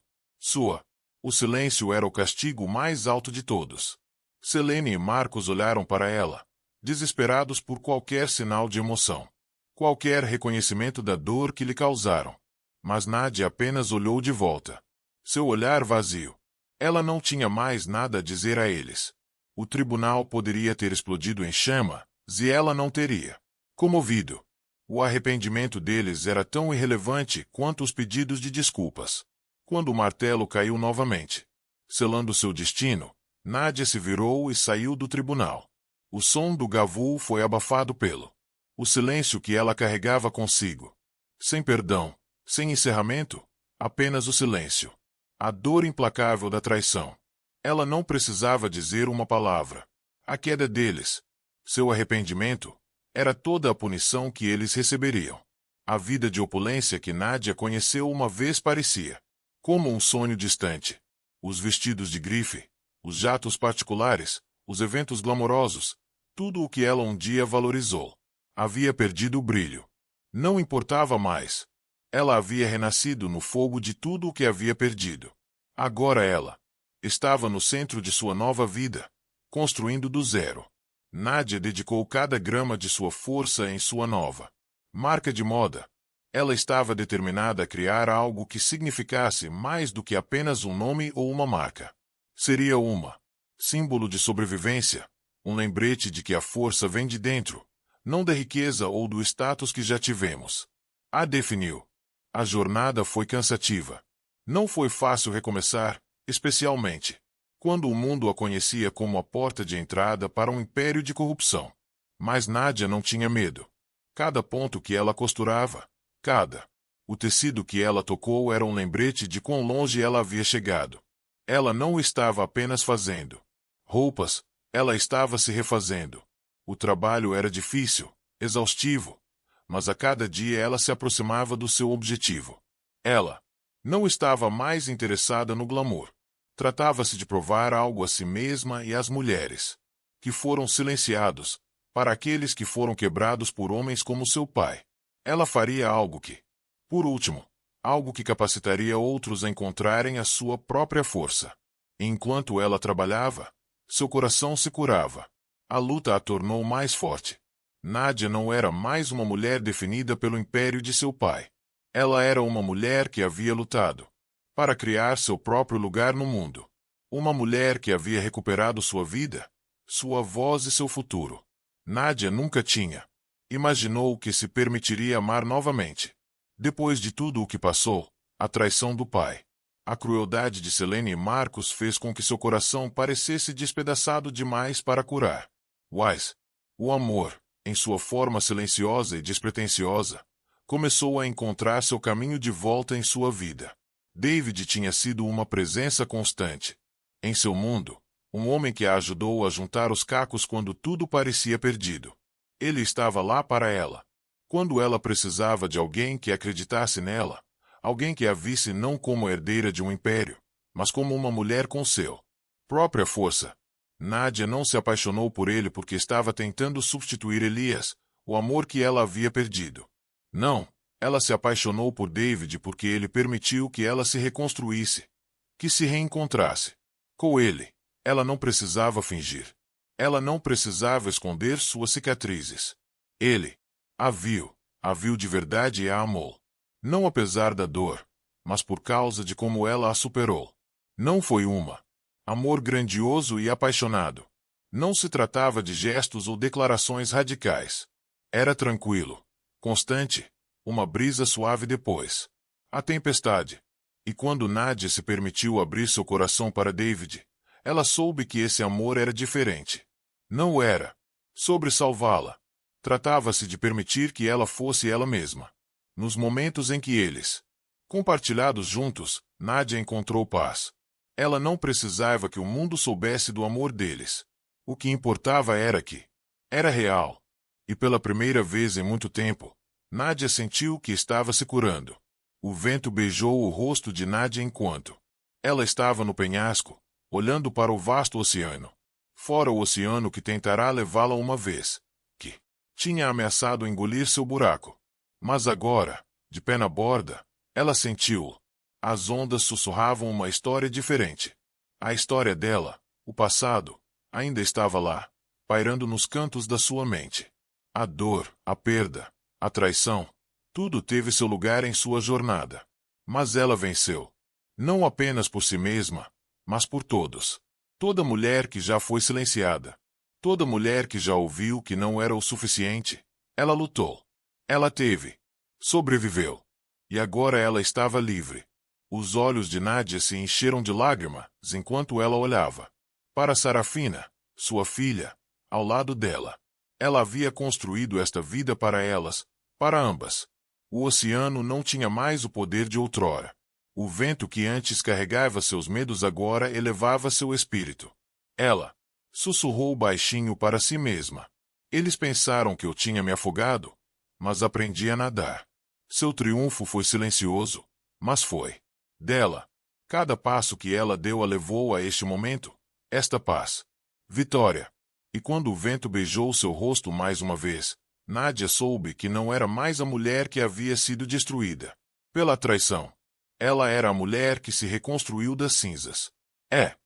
A: O silêncio era o castigo mais alto de todos. Selene e Marcos olharam para ela, desesperados por qualquer sinal de emoção, qualquer reconhecimento da dor que lhe causaram. Mas Nadia apenas olhou de volta. Seu olhar vazio. Ela não tinha mais nada a dizer a eles. O tribunal poderia ter explodido em chamas, e ela não teria comovido. O arrependimento deles era tão irrelevante quanto os pedidos de desculpas. Quando o martelo caiu novamente, selando seu destino, Nadia se virou e saiu do tribunal. O som do gavu foi abafado pelo silêncio que ela carregava consigo. Sem perdão, sem encerramento, apenas o silêncio. A dor implacável da traição. Ela não precisava dizer uma palavra. A queda deles, seu arrependimento, era toda a punição que eles receberiam. A vida de opulência que Nadia conheceu uma vez parecia como um sonho distante. Os vestidos de grife, os jatos particulares, os eventos glamourosos, tudo o que ela um dia valorizou, havia perdido o brilho. Não importava mais. Ela havia renascido no fogo de tudo o que havia perdido. Agora ela estava no centro de sua nova vida, construindo do zero. Nadia dedicou cada grama de sua força em sua nova marca de moda. Ela estava determinada a criar algo que significasse mais do que apenas um nome ou uma marca. Seria símbolo de sobrevivência, um lembrete de que a força vem de dentro, não da riqueza ou do status que já tivemos. A definiu. A jornada foi cansativa. Não foi fácil recomeçar, especialmente quando o mundo a conhecia como a porta de entrada para um império de corrupção. Mas Nadia não tinha medo. Cada ponto que ela costurava, o tecido que ela tocou era um lembrete de quão longe ela havia chegado. Ela não estava apenas fazendo roupas, ela estava se refazendo. O trabalho era difícil, exaustivo, mas a cada dia ela se aproximava do seu objetivo. Ela não estava mais interessada no glamour. Tratava-se de provar algo a si mesma e às mulheres, que foram silenciados, para aqueles que foram quebrados por homens como seu pai. Ela faria algo por último, algo que capacitaria outros a encontrarem a sua própria força. Enquanto ela trabalhava, seu coração se curava. A luta a tornou mais forte. Nadia não era mais uma mulher definida pelo império de seu pai. Ela era uma mulher que havia lutado para criar seu próprio lugar no mundo. Uma mulher que havia recuperado sua vida, sua voz e seu futuro. Nadia nunca imaginou que se permitiria amar novamente. Depois de tudo o que passou, a traição do pai, a crueldade de Selene e Marcos fez com que seu coração parecesse despedaçado demais para curar. O amor, em sua forma silenciosa e despretensiosa, começou a encontrar seu caminho de volta em sua vida. David tinha sido uma presença constante. Em seu mundo, um homem que a ajudou a juntar os cacos quando tudo parecia perdido. Ele estava lá para ela. Quando ela precisava de alguém que acreditasse nela, alguém que a visse não como herdeira de um império, mas como uma mulher com seu própria força. Nadia não se apaixonou por ele porque estava tentando substituir Elias, o amor que ela havia perdido. Não, ela se apaixonou por David porque ele permitiu que ela se reconstruísse, que se reencontrasse. Com ele, ela não precisava fingir. Ela não precisava esconder suas cicatrizes. Ele a viu de verdade e a amou. Não apesar da dor, mas por causa de como ela a superou. Não foi amor grandioso e apaixonado. Não se tratava de gestos ou declarações radicais. Era tranquilo, constante, uma brisa suave depois a tempestade. E quando Nadia se permitiu abrir seu coração para David, ela soube que esse amor era diferente. Não era sobre salvá-la, Tratava-se de permitir que ela fosse ela mesma. Nos momentos em que eles, compartilhados juntos, Nadia encontrou paz. Ela não precisava que o mundo soubesse do amor deles. O que importava era que era real. E pela primeira vez em muito tempo, Nadia sentiu que estava se curando. O vento beijou o rosto de Nadia enquanto ela estava no penhasco, olhando para o vasto oceano. Fora o oceano que tentará levá-la uma vez, que tinha ameaçado engolir seu buraco. Mas agora, de pé na borda, ela sentiu. As ondas sussurravam uma história diferente. A história dela, o passado, ainda estava lá, pairando nos cantos da sua mente. A dor, a perda, a traição, tudo teve seu lugar em sua jornada. Mas ela venceu. Não apenas por si mesma, mas por todos. Toda mulher que já foi silenciada. Toda mulher que já ouviu que não era o suficiente. Ela lutou. Ela teve. Sobreviveu. E agora ela estava livre. Os olhos de Nadia se encheram de lágrimas enquanto ela olhava para Sarafina, sua filha, ao lado dela. Ela havia construído esta vida para elas, para ambas. O oceano não tinha mais o poder de outrora. O vento que antes carregava seus medos agora elevava seu espírito. Ela sussurrou baixinho para si mesma. Eles pensaram que eu tinha me afogado, mas aprendi a nadar. Seu triunfo foi silencioso, mas foi. Dela. Cada passo que ela deu a levou a este momento, esta paz. Vitória. E quando o vento beijou seu rosto mais uma vez, Nadia soube que não era mais a mulher que havia sido destruída pela traição. Ela era a mulher que se reconstruiu das cinzas. É.